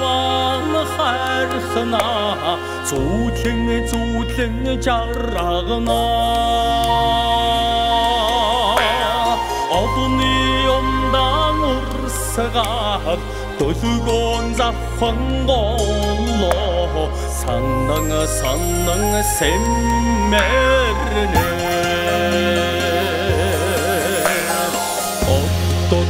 왕 хархна зүтлэн жаргана одны умдан урсгаад төлгөөн завхан голлоо саннан сэммэрнэ отто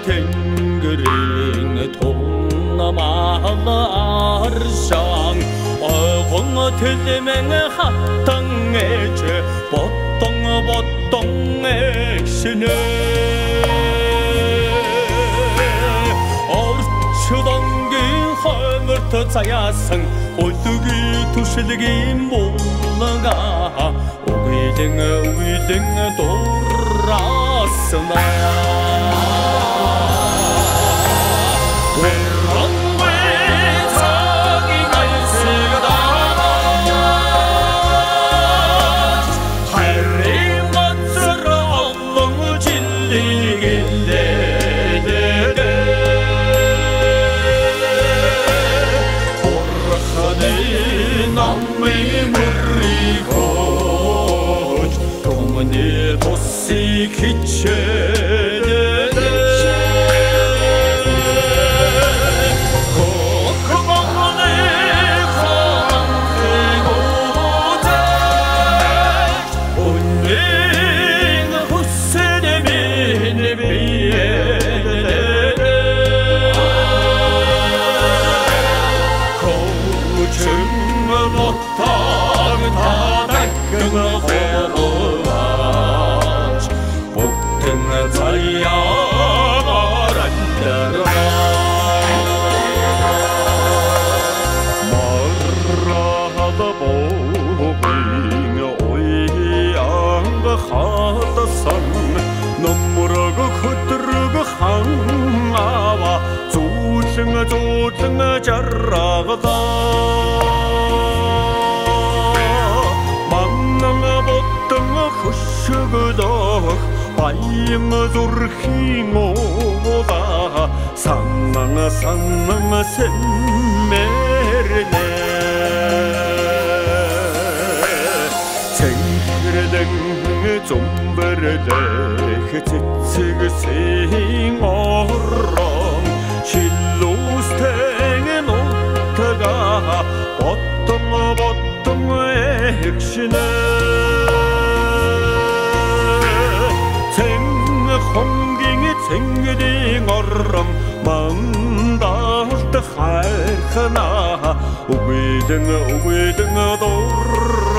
тэнгэрийн туннамаа аршаан огон төлмэн хатан ээж боттон экшнэ орчдонгийн хойморт заяасан өлөгийн түшилгийн булга уйлэн дураасна зүтлэн жаргада маннан боттон хөшгөлөх баян зүрхийн уула саннан сэммэрнэ цэнгэрлэн зумбэрлэх цэцэгсийн орон Chillustängen ottaga bottom ekshine Teng hongingi tengding orram mandalt kharkhna Uweden dorrasna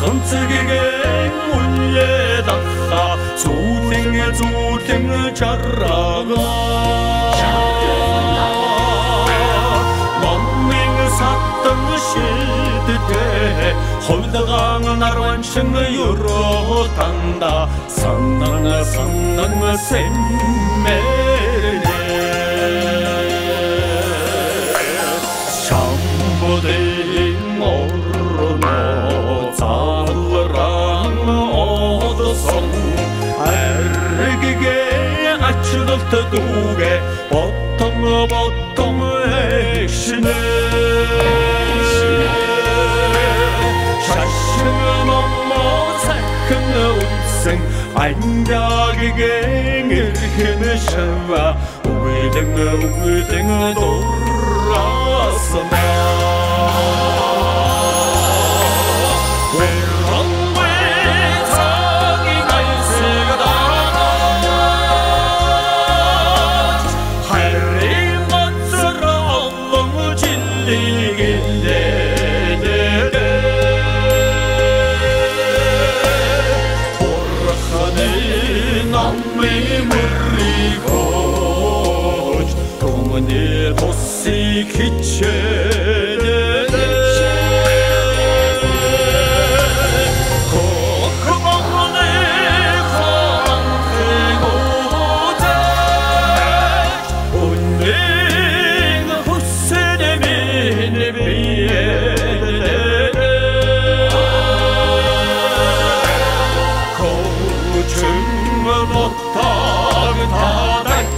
Huntsgegen ulledacha Zuting jarraga Mamming саттың шілдіде Қойдығаң нарваншың юротанда Санның сен мене Шамбудың орны Залыраң одысын Әргіге açılıktı duge Bottong ekşine Şaşın ama sakın olsun Ancak erkini şeva Uydun durasına Tossi kitchede kokmane khangoda Onun hussenemin biyede Koçum bottar tadak